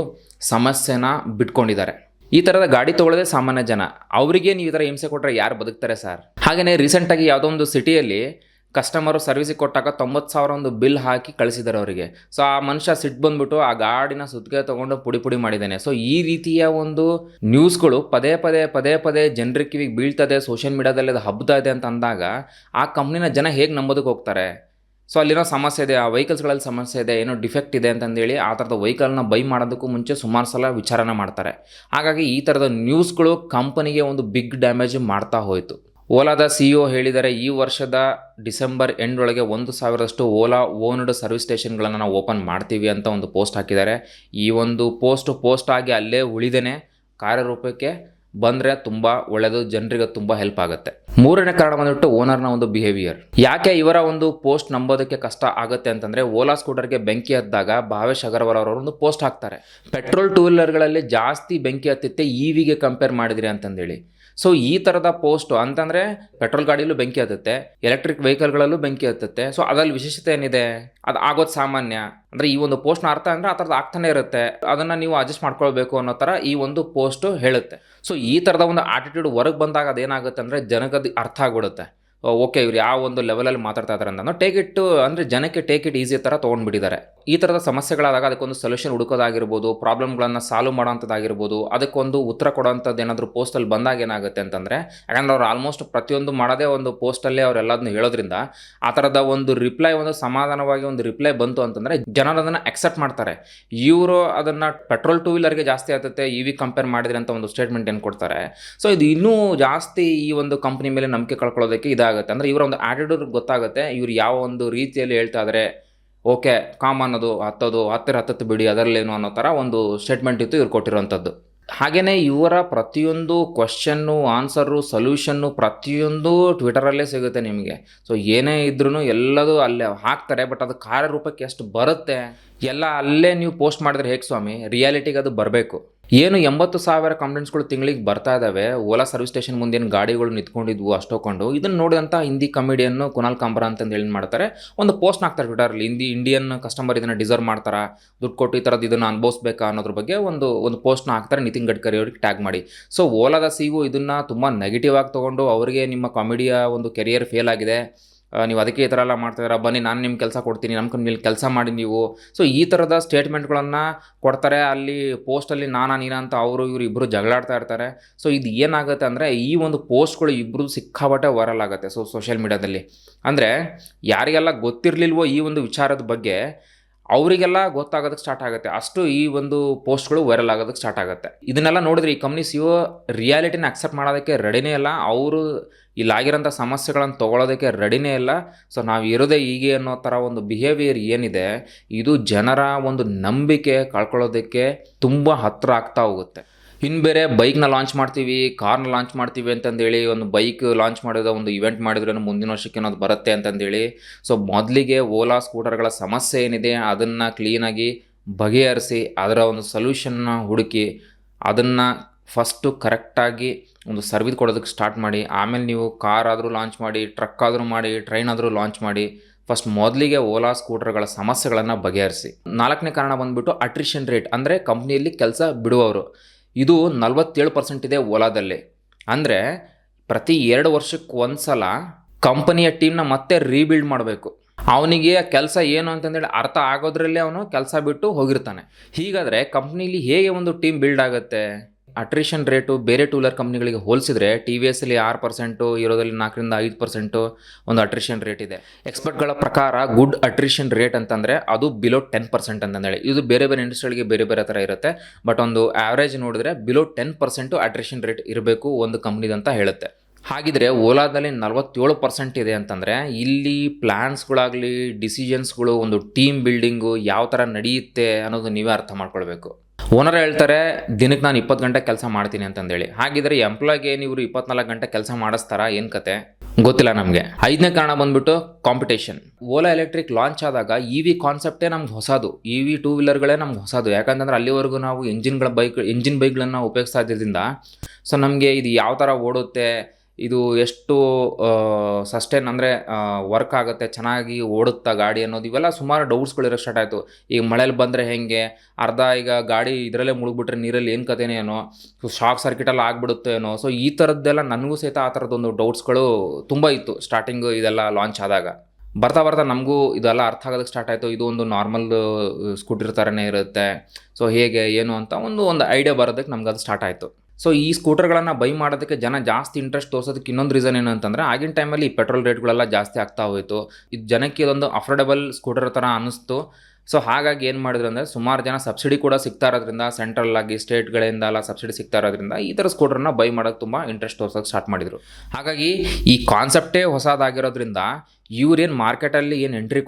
ಸಮಸ್ಯೆನ ಬಿಟ್ಕೊಂಡಿದ್ದಾರೆ. ಈ ಥರದ ಗಾಡಿ ತೊಗೊಳ್ಳೋದೇ ಸಾಮಾನ್ಯ ಜನ, ಅವರಿಗೆ ನೀವು ಈ ಥರ ಹಿಂಸೆ ಕೊಟ್ಟರೆ ಯಾರು ಬದುಕ್ತಾರೆ ಸರ್? ಹಾಗೆಯೇ ರೀಸೆಂಟಾಗಿ ಯಾವುದೋ ಒಂದು ಸಿಟಿಯಲ್ಲಿ ಕಸ್ಟಮರು ಸರ್ವಿಸಿಗೆ ಕೊಟ್ಟಾಗ 90,000 ಒಂದು ಬಿಲ್ ಹಾಕಿ ಕಳಿಸಿದ್ದಾರೆ ಅವರಿಗೆ. ಸೊ ಆ ಮನುಷ್ಯ ಸಿಟ್ಟು ಬಂದುಬಿಟ್ಟು ಆ ಗಾಡಿನ ಸುತ್ತಿಗೆ ತೊಗೊಂಡು ಪುಡಿ ಮಾಡಿದ್ದಾನೆ. ಸೊ ಈ ರೀತಿಯ ಒಂದು ನ್ಯೂಸ್ಗಳು ಪದೇ ಜನರ ಕಿವಿಗೆ ಬೀಳ್ತದೆ, ಸೋಷಿಯಲ್ ಮೀಡಿಯಾದಲ್ಲಿ ಅದು ಹಬ್ಬತಾ ಇದೆ ಅಂತ ಅಂದಾಗ ಆ ಕಂಪ್ನಿನ ಜನ ಹೇಗೆ ನಂಬೋದಕ್ಕೆ ಹೋಗ್ತಾರೆ? ಸೊ ಅಲ್ಲಿನೋ ಸಮಸ್ಯೆ ಇದೆ, ಆ ವೆಹಿಕಲ್ಸ್ಗಳಲ್ಲಿ ಸಮಸ್ಯೆ ಇದೆ, ಏನೋ ಡಿಫೆಕ್ಟ್ ಇದೆ ಅಂತಂದೇಳಿ ಆ ಥರದ ವೆಹಿಕಲ್ನ ಬೈ ಮಾಡೋದಕ್ಕೂ ಮುಂಚೆ ಸುಮಾರು ಸಲ ವಿಚಾರನ ಮಾಡ್ತಾರೆ. ಹಾಗಾಗಿ ಈ ಥರದ ನ್ಯೂಸ್ಗಳು ಕಂಪನಿಗೆ ಒಂದು ಬಿಗ್ ಡ್ಯಾಮೇಜ್ ಮಾಡ್ತಾ ಹೋಯಿತು. ಓಲಾದ CEO ಹೇಳಿದ್ದಾರೆ, ಈ ವರ್ಷದ ಡಿಸೆಂಬರ್ ಎಂಡ್ ಒಳಗೆ 1,000ರಷ್ಟು ಓಲಾ ಓನ್ಡ್ ಸರ್ವಿಸ್ ಸ್ಟೇಷನ್ಗಳನ್ನು ನಾವು ಓಪನ್ ಮಾಡ್ತೀವಿ ಅಂತ ಒಂದು ಪೋಸ್ಟ್ ಹಾಕಿದ್ದಾರೆ. ಈ ಒಂದು ಪೋಸ್ಟ್ ಆಗಿ ಅಲ್ಲೇ ಉಳಿದೇನೆ ಕಾರ್ಯರೂಪಕ್ಕೆ ಬಂದರೆ ತುಂಬ ಒಳ್ಳೆಯದು, ಜನರಿಗೆ ತುಂಬ ಹೆಲ್ಪ್ ಆಗುತ್ತೆ. ಮೂರನೇ ಕಾರಣ ಬಂದ್ಬಿಟ್ಟು ಓನರ್ನ ಒಂದು ಬಿಹೇವಿಯರ್. ಯಾಕೆ ಇವರ ಒಂದು ಪೋಸ್ಟ್ ನಂಬೋದಕ್ಕೆ ಕಷ್ಟ ಆಗುತ್ತೆ ಅಂತಂದರೆ, ಓಲಾ ಸ್ಕೂಟರ್ಗೆ ಬೆಂಕಿ ಹತ್ತಿದಾಗ ಭಾವೇಶ್ ಅಗರ್ವಾಲ್ ಅವರು ಒಂದು ಪೋಸ್ಟ್ ಹಾಕ್ತಾರೆ, ಪೆಟ್ರೋಲ್ ಟೂ ವೀಲರ್ಗಳಲ್ಲಿ ಜಾಸ್ತಿ ಬೆಂಕಿ ಹತ್ತಿತ್ತೆ EVಗೆ ಕಂಪೇರ್ ಮಾಡಿದ್ರಿ ಅಂತಂದೇಳಿ. ಸೊ ಈ ಥರದ ಪೋಸ್ಟು ಅಂತಂದರೆ ಪೆಟ್ರೋಲ್ ಗಾಡಿಯಲ್ಲೂ ಬೆಂಕಿ ಹತ್ತುತ್ತೆ, ಎಲೆಕ್ಟ್ರಿಕ್ ವೆಹಿಕಲ್ಗಳಲ್ಲೂ ಬೆಂಕಿ ಹತ್ತುತ್ತೆ. ಸೊ ಅದರಲ್ಲಿ ವಿಶೇಷತೆ ಏನಿದೆ? ಅದು ಆಗೋದು ಸಾಮಾನ್ಯ. ಅಂದರೆ ಈ ಒಂದು ಪೋಸ್ಟ್ನ ಅರ್ಥ ಅಂದರೆ ಆ ಥರದ್ದು ಆಗ್ತಾನೆ ಇರುತ್ತೆ, ಅದನ್ನು ನೀವು ಅಡ್ಜಸ್ಟ್ ಮಾಡ್ಕೊಳ್ಬೇಕು ಅನ್ನೋ ಥರ ಈ ಒಂದು ಪೋಸ್ಟು ಹೇಳುತ್ತೆ. ಸೊ ಈ ಥರದ ಒಂದು ಆಟಿಟ್ಯೂಡ್ ಹೊರಗೆ ಬಂದಾಗ ಅದೇನಾಗುತ್ತೆ ಅಂದರೆ ಜನಗದು ಅರ್ಥ ಆಗ್ಬಿಡುತ್ತೆ, ಓಕೆ ಇವ್ರು ಯಾವ ಒಂದು ಲೆವೆಲಲ್ಲಿ ಮಾತಾಡ್ತಾ ಇದ್ದಾರೆ ಅಂತ. ಜನಕ್ಕೆ ಟೇಕ್ ಇಟ್ ಈಸಿ ಥರ ತೊಗೊಂಡ್ಬಿಟ್ಟಿದ್ದಾರೆ. ಈ ಥರದ ಸಮಸ್ಯೆಗಳಾದಾಗ ಅದಕ್ಕೊಂದು ಸೊಲ್ಯೂಷನ್ ಹುಡುಕೋದಾಗಿರ್ಬೋದು, ಪ್ರಾಬ್ಲಮ್ಗಳನ್ನು ಸಾಲ್ವ್ ಮಾಡೋಂಥದ್ದಾಗಿರ್ಬೋದು, ಅದಕ್ಕೊಂದು ಉತ್ತರ ಕೊಡೋಂಥದ್ದು ಏನಾದರೂ ಪೋಸ್ಟಲ್ಲಿ ಬಂದಾಗ ಏನಾಗುತ್ತೆ ಅಂತಂದರೆ, ಯಾಕಂದರೆ ಅವ್ರು ಆಲ್ಮೋಸ್ಟ್ ಪ್ರತಿಯೊಂದು ಮಾಡೋದೇ ಒಂದು ಪೋಸ್ಟಲ್ಲೇ ಅವರೆಲ್ಲದನ್ನು ಹೇಳೋದ್ರಿಂದ ಆ ಥರದ ಒಂದು ರಿಪ್ಲೈ, ಒಂದು ಸಮಾಧಾನವಾಗಿ ಒಂದು ರಿಪ್ಲೈ ಬಂತು ಅಂತಂದರೆ ಜನರು ಅದನ್ನು ಅಕ್ಸೆಪ್ಟ್ ಮಾಡ್ತಾರೆ. ಇವರು ಅದನ್ನು ಪೆಟ್ರೋಲ್ ಟೂ ವೀಲರ್ಗೆ ಜಾಸ್ತಿ ಆಗ್ತೈತೆ EV ಕಂಪೇರ್ ಮಾಡಿದ್ರೆ ಅಂತ ಒಂದು ಸ್ಟೇಟ್ಮೆಂಟ್ ಏನು ಕೊಡ್ತಾರೆ. ಸೊ ಇದು ಇನ್ನೂ ಜಾಸ್ತಿ ಈ ಒಂದು ಕಂಪ್ನಿ ಮೇಲೆ ನಂಬಿಕೆ ಕಳ್ಕೊಳ್ಳೋದಕ್ಕೆ ಇದಾಗುತ್ತೆ. ಅಂದರೆ ಇವರ ಒಂದು ಆಟಿಟ್ಯೂಡ್ ಗೊತ್ತಾಗುತ್ತೆ, ಇವ್ರು ಯಾವ ಒಂದು ರೀತಿಯಲ್ಲಿ ಹೇಳ್ತಾ ಇದ್ದಾರೆ, ಓಕೆ ಕಾಮ್ ಅನ್ನೋದು ಹತ್ತತ್ತು ಬಿಡಿ ಅದರಲ್ಲೇನು ಅನ್ನೋ ಥರ ಒಂದು ಸ್ಟೇಟ್ಮೆಂಟ್ ಇತ್ತು ಇವ್ರು ಕೊಟ್ಟಿರೋಂಥದ್ದು. ಹಾಗೆಯೇ ಇವರ ಪ್ರತಿಯೊಂದು ಕ್ವಶನ್ನು, ಆನ್ಸರು, ಸೊಲ್ಯೂಷನ್ನು ಪ್ರತಿಯೊಂದು ಟ್ವಿಟರಲ್ಲೇ ಸಿಗುತ್ತೆ ನಿಮಗೆ. ಸೊ ಏನೇ ಇದ್ರೂ ಎಲ್ಲದೂ ಅಲ್ಲೇ ಹಾಕ್ತಾರೆ. ಬಟ್ ಅದು ಕಾರ್ಯರೂಪಕ್ಕೆ ಎಷ್ಟು ಬರುತ್ತೆ ಎಲ್ಲ ಅಲ್ಲೇ ನೀವು ಪೋಸ್ಟ್ ಮಾಡಿದ್ರೆ ಹೇಗೆ ಸ್ವಾಮಿ? ರಿಯಾಲಿಟಿಗೆ ಅದು ಬರಬೇಕು. ಏನು 80,000 ಕಂಪ್ಲೇಂಟ್ಸ್ಗಳು ತಿಂಗಳಿಗೆ ಬರ್ತಾ ಇದ್ದಾವೆ. ಓಲಾ ಸರ್ವಿಸ್ ಸ್ಟೇಷನ್ ಮುಂದೇನು ಗಾಡಿಗಳು ನಿಂತ್ಕೊಂಡಿದ್ವು ಅಷ್ಟೊಂಡು. ಇದನ್ನು ನೋಡಿದಂಥ ಹಿಂದಿ ಕಮಿಡಿಯನ್ನು ಕುನಾಲ್ ಕಾಂಬ್ರಾ ಅಂತಂದು ಏನು ಮಾಡ್ತಾರೆ, ಒಂದು ಪೋಸ್ಟ್ ಹಾಕ್ತಾರೆ ಟ್ವಿಟರಲ್ಲಿ. ಇಂಡಿಯನ್ ಕಸ್ಟಮರ್ ಇದನ್ನು ಡಿಸರ್ವ್ ಮಾಡ್ತಾರಾ, ದುಡ್ಡು ಕೊಟ್ಟು ಈ ಥರದ್ದು ಇದನ್ನು ಅನುಭವಿಸ್ಬೇಕಾ ಅನ್ನೋದ್ರ ಬಗ್ಗೆ ಒಂದು ಪೋಸ್ಟ್ನ ಹಾಕ್ತಾರೆ ನಿತಿನ್ ಗಡ್ಕರಿ ಅವ್ರಿಗೆ ಟ್ಯಾಗ್ ಮಾಡಿ. ಸೊ ಓಲಾದ CEO ಇದನ್ನು ತುಂಬ ನೆಗೆಟಿವ್ ಆಗಿ ತೊಗೊಂಡು, ಅವರಿಗೆ ನಿಮ್ಮ ಕಾಮಿಡಿಯ ಒಂದು ಕೆರಿಯರ್ ಫೇಲ್ ಆಗಿದೆ, ನೀವು ಅದಕ್ಕೆ ಈ ಥರ ಎಲ್ಲ ಮಾಡ್ತಾಯಿದ್ದೀರಾ, ಬನ್ನಿ ನಾನು ನಿಮ್ಮ ಕೆಲಸ ಕೊಡ್ತೀನಿ, ನಮ್ಮ ಕಂಪ್ನಿಯಲ್ಲಿ ಕೆಲಸ ಮಾಡಿ ನೀವು. ಸೊ ಈ ಥರದ ಸ್ಟೇಟ್ಮೆಂಟ್ಗಳನ್ನು ಕೊಡ್ತಾರೆ. ಅಲ್ಲಿ ಪೋಸ್ಟಲ್ಲಿ ನೀನು ಅಂತ ಇವರು ಇಬ್ಬರು ಜಗಳಾಡ್ತಾ ಇರ್ತಾರೆ. ಸೊ ಇದು ಏನಾಗುತ್ತೆ ಅಂದರೆ, ಈ ಒಂದು ಪೋಸ್ಟ್ಗಳು ಇಬ್ಬರು ಸಿಕ್ಕಾಪಟ್ಟೆ ವೈರಲ್ ಆಗುತ್ತೆ ಸೋಷಿಯಲ್ ಮೀಡಿಯಾದಲ್ಲಿ. ಅಂದರೆ ಯಾರಿಗೆಲ್ಲ ಗೊತ್ತಿರಲಿಲ್ವೋ ಈ ಒಂದು ವಿಚಾರದ ಬಗ್ಗೆ ಅವರಿಗೆಲ್ಲ ಗೊತ್ತಾಗೋದಕ್ಕೆ ಸ್ಟಾರ್ಟ್ ಆಗುತ್ತೆ. ಅಷ್ಟು ಈ ಒಂದು ಪೋಸ್ಟ್ಗಳು ವೈರಲ್ ಆಗೋದಕ್ಕೆ ಸ್ಟಾರ್ಟ್ ಆಗುತ್ತೆ. ಇದನ್ನೆಲ್ಲ ನೋಡಿದ್ರೆ ಈ ಕಂಪ್ನಿ CEO ರಿಯಾಲಿಟಿನ ಅಕ್ಸೆಪ್ಟ್ ಮಾಡೋದಕ್ಕೆ ರೆಡಿನೇ ಇಲ್ಲ. ಅವರು ಇಲ್ಲಾಗಿರೋಂಥ ಸಮಸ್ಯೆಗಳನ್ನು ತೊಗೊಳೋದಕ್ಕೆ ರೆಡಿನೇ ಇಲ್ಲ. ಸೊ ನಾವು ಇರೋದೇ ಹೀಗೆ ಅನ್ನೋ ಥರ ಒಂದು ಬಿಹೇವಿಯರ್ ಏನಿದೆ, ಇದು ಜನರ ಒಂದು ನಂಬಿಕೆ ಕಳ್ಕೊಳ್ಳೋದಕ್ಕೆ ತುಂಬ ಹತ್ತಿರ ಆಗ್ತಾ ಹೋಗುತ್ತೆ. ಇನ್ನು ಬೇರೆ ಬೈಕ್ನ ಲಾಂಚ್ ಮಾಡ್ತೀವಿ, ಕಾರ್ನ ಲಾಂಚ್ ಮಾಡ್ತೀವಿ ಅಂತಂದೇಳಿ ಒಂದು ಬೈಕ್ ಲಾಂಚ್ ಮಾಡಿದ ಒಂದು ಇವೆಂಟ್ ಮಾಡಿದ್ರೂ ಮುಂದಿನ ವರ್ಷಕ್ಕೆ ಅನ್ನೋದು ಬರುತ್ತೆ ಅಂತಂದೇಳಿ. ಸೊ ಮೊದಲಿಗೆ ಓಲಾ ಸ್ಕೂಟರ್ಗಳ ಸಮಸ್ಯೆ ಏನಿದೆ ಅದನ್ನು ಕ್ಲೀನಾಗಿ ಬಗೆಹರಿಸಿ ಅದರ ಒಂದು ಸೊಲ್ಯೂಷನ್ನ ಹುಡುಕಿ ಅದನ್ನು ಫಸ್ಟು ಕರೆಕ್ಟಾಗಿ ಒಂದು ಸರ್ವಿಸ್ ಕೊಡೋದಕ್ಕೆ ಸ್ಟಾರ್ಟ್ ಮಾಡಿ. ಆಮೇಲೆ ನೀವು ಕಾರ್ ಆದರೂ ಲಾಂಚ್ ಮಾಡಿ, ಟ್ರಕ್ ಆದರೂ ಮಾಡಿ, ಟ್ರೈನ್ ಆದರೂ ಲಾಂಚ್ ಮಾಡಿ. ಫಸ್ಟ್ ಮೊದಲಿಗೆ ಓಲಾ ಸ್ಕೂಟರ್ಗಳ ಸಮಸ್ಯೆಗಳನ್ನು ಬಗೆಹರಿಸಿ. 4ನೇ ಕಾರಣ ಬಂದುಬಿಟ್ಟು ಅಟ್ರಿಷನ್ ರೇಟ್, ಅಂದರೆ ಕಂಪ್ನಿಯಲ್ಲಿ ಕೆಲಸ ಬಿಡುವವರು. ಇದು 47% ಇದೆ ಓಲಾದಲ್ಲಿ. ಅಂದರೆ ಪ್ರತಿ 2 ವರ್ಷಕ್ಕೆ ಒಂದು ಸಲ ಕಂಪನಿಯ ಟೀಮ್ನ ಮತ್ತೆ ರೀಬಿಲ್ಡ್ ಮಾಡಬೇಕು. ಅವನಿಗೆ ಕೆಲಸ ಏನು ಅಂತಂದೇಳಿ ಅರ್ಥ ಆಗೋದ್ರಲ್ಲೇ ಅವನು ಕೆಲಸ ಬಿಟ್ಟು ಹೋಗಿರ್ತಾನೆ. ಹೀಗಾದರೆ ಕಂಪ್ನೀಲಿ ಹೇಗೆ ಒಂದು ಟೀಮ್ ಬಿಲ್ಡ್ ಆಗುತ್ತೆ? ಅಟ್ರಿಷನ್ ರೇಟು ಬೇರೆ ಟೂಲರ್ ಕಂಪ್ನಿಗಳಿಗೆ ಹೋಲಿಸಿದ್ರೆ ಟಿ ವಿ ಎಸ್ಸಲ್ಲಿ 6%, ಇರೋದಲ್ಲಿ 4-5% ಒಂದು ಅಟ್ರಿಷನ್ ರೇಟ್ ಇದೆ. ಎಕ್ಸ್ಪರ್ಟ್ಗಳ ಪ್ರಕಾರ ಗುಡ್ ಅಟ್ರಿಷನ್ ರೇಟ್ ಅಂತಂದರೆ ಅದು ಬಿಲೋ 10% ಅಂತಂದೇಳಿ. ಇದು ಬೇರೆ ಬೇರೆ ಇಂಡಸ್ಟ್ರಿಗಳಿಗೆ ಬೇರೆ ಬೇರೆ ಥರ ಇರುತ್ತೆ. ಬಟ್ ಒಂದು ಆ್ಯಾವ್ರೇಜ್ ನೋಡಿದ್ರೆ ಬಿಲೋ 10% ಅಟ್ರಿಷನ್ ರೇಟ್ ಇರಬೇಕು ಒಂದು ಕಂಪ್ನಿದಂತ ಹೇಳುತ್ತೆ. ಹಾಗಿದ್ರೆ ಓಲಾದಲ್ಲಿ 47% ಇದೆ ಅಂತಂದರೆ ಇಲ್ಲಿ ಪ್ಲ್ಯಾನ್ಸ್ಗಳಾಗಲಿ, ಡಿಸಿಷನ್ಸ್ಗಳು, ಒಂದು ಟೀಮ್ ಬಿಲ್ಡಿಂಗು ಯಾವ ಥರ ನಡೆಯುತ್ತೆ ಅನ್ನೋದು ನೀವೇ ಅರ್ಥ ಮಾಡ್ಕೊಳ್ಬೇಕು. ಓನರ್ ಹೇಳ್ತಾರೆ ದಿನಕ್ಕೆ ನಾನು 20 ಗಂಟೆ ಕೆಲಸ ಮಾಡ್ತೀನಿ ಅಂತಂದೇಳಿ. ಹಾಗಿದ್ರೆ ಎಂಪ್ಲಾಯ್ಗೆ ಇವರು 24 ಗಂಟೆ ಕೆಲಸ ಮಾಡಿಸ್ತಾರಾ? ಏನು ಕತೆ ಗೊತ್ತಿಲ್ಲ ನಮಗೆ. 5ನೇ ಕಾರಣ ಬಂದ್ಬಿಟ್ಟು ಕಾಂಪಿಟೇಷನ್. ಓಲಾ ಎಲೆಕ್ಟ್ರಿಕ್ ಲಾಂಚ್ ಆದಾಗ EV ಕಾನ್ಸೆಪ್ಟೇ ನಮ್ಗೆ ಹೊಸದು, EV ಟೂ ವೀಲರ್ಗಳೇ ನಮ್ಗೆ ಹೊಸದು. ಯಾಕಂತಂದ್ರೆ ಅಲ್ಲಿವರೆಗೂ ನಾವು ಎಂಜಿನ್ ಬೈಕ್ಗಳನ್ನು ಉಪಯೋಗಿಸ್ತಾ ಇದ್ದಿದ್ದರಿಂದ ಸೊ ನಮಗೆ ಇದು ಯಾವ ಥರ ಓಡುತ್ತೆ, ಇದು ಎಷ್ಟು ಸಸ್ಟೈನ್ ಅಂದರೆ ವರ್ಕ್ ಆಗುತ್ತೆ, ಚೆನ್ನಾಗಿ ಓಡುತ್ತಾ ಗಾಡಿ ಅನ್ನೋದು, ಇವೆಲ್ಲ ಸುಮಾರು ಡೌಟ್ಸ್ಗಳಿರೋ ಸ್ಟಾರ್ಟ್ ಆಯಿತು. ಈಗ ಮಳೇಲಿ ಬಂದರೆ ಹೇಗೆ, ಈಗ ಗಾಡಿ ಇದರಲ್ಲೇ ಮುಳುಗ್ಬಿಟ್ರೆ ನೀರಲ್ಲಿ ಏನು ಕಥೆನೇನೋ, ಶಾಕ್ ಸರ್ಕಿಟೆಲ್ಲ ಆಗಿಬಿಡುತ್ತೆ ಏನೋ. ಸೊ ಈ ಥರದ್ದೆಲ್ಲ ನನಗೂ ಸಹಿತ ಆ ಥರದ್ದೊಂದು ಡೌಟ್ಸ್ಗಳು ತುಂಬ ಇತ್ತು ಸ್ಟಾರ್ಟಿಂಗು ಇದೆಲ್ಲ ಲಾಂಚ್ ಆದಾಗ. ಬರ್ತಾ ಬರ್ತಾ ನಮಗೂ ಇದೆಲ್ಲ ಅರ್ಥ ಆಗೋದಕ್ಕೆ ಸ್ಟಾರ್ಟ್ ಆಯಿತು. ಇದು ಒಂದು ನಾರ್ಮಲ್ ಸ್ಕೂಟರ್ ಥರನೇ ಇರುತ್ತೆ, ಸೊ ಹೇಗೆ ಏನು ಅಂತ ಒಂದು ಐಡಿಯಾ ಬರೋದಕ್ಕೆ ನಮ್ಗೆ ಅದು ಸ್ಟಾರ್ಟ್ ಆಯಿತು. ಸೊ ಈ ಸ್ಕೂಟರ್ಗಳನ್ನು ಬೈ ಮಾಡೋದಕ್ಕೆ ಜನ ಜಾಸ್ತಿ ಇಂಟ್ರೆಸ್ಟ್ ತೋರಿಸೋದಕ್ಕೆ ಇನ್ನೊಂದು ರೀಸನ್ ಏನು ಅಂತಂದರೆ ಆಗಿನ ಟೈಮಲ್ಲಿ ಪೆಟ್ರೋಲ್ ರೇಟ್ಗಳೆಲ್ಲ ಜಾಸ್ತಿ ಆಗ್ತಾ ಹೋಯಿತು. ಇದು ಜನಕ್ಕೆ ಇದೊಂದು ಅಫೋರ್ಡೆಬಲ್ ಸ್ಕೂಟರ್ ಥರ ಅನ್ನಿಸ್ತು. ಸೊ ಹಾಗಾಗಿ ಏನು ಮಾಡಿದ್ರು ಅಂದರೆ ಸುಮಾರು ಜನ ಸಬ್ಸಿಡಿ ಕೂಡ ಸಿಗ್ತಾ ಇರೋದ್ರಿಂದ, ಸೆಂಟ್ರಲ್ ಆಗಿ ಸ್ಟೇಟ್ಗಳಿಂದ ಎಲ್ಲ ಸಬ್ಸಿಡಿ ಸಿಗ್ತಾ ಇರೋದ್ರಿಂದ ಈ ಥರ ಸ್ಕೂಟರ್ನ ಬೈ ಮಾಡೋಕ್ಕೆ ತುಂಬ ಇಂಟ್ರೆಸ್ಟ್ ತೋರ್ಸೋಕ್ಕೆ ಸ್ಟಾರ್ಟ್ ಮಾಡಿದರು. ಹಾಗಾಗಿ ಈ ಕಾನ್ಸೆಪ್ಟೇ ಹೊಸದಾಗಿರೋದ್ರಿಂದ ಇವ್ರೇನು ಮಾರ್ಕೆಟಲ್ಲಿ ಏನು ಎಂಟ್ರಿ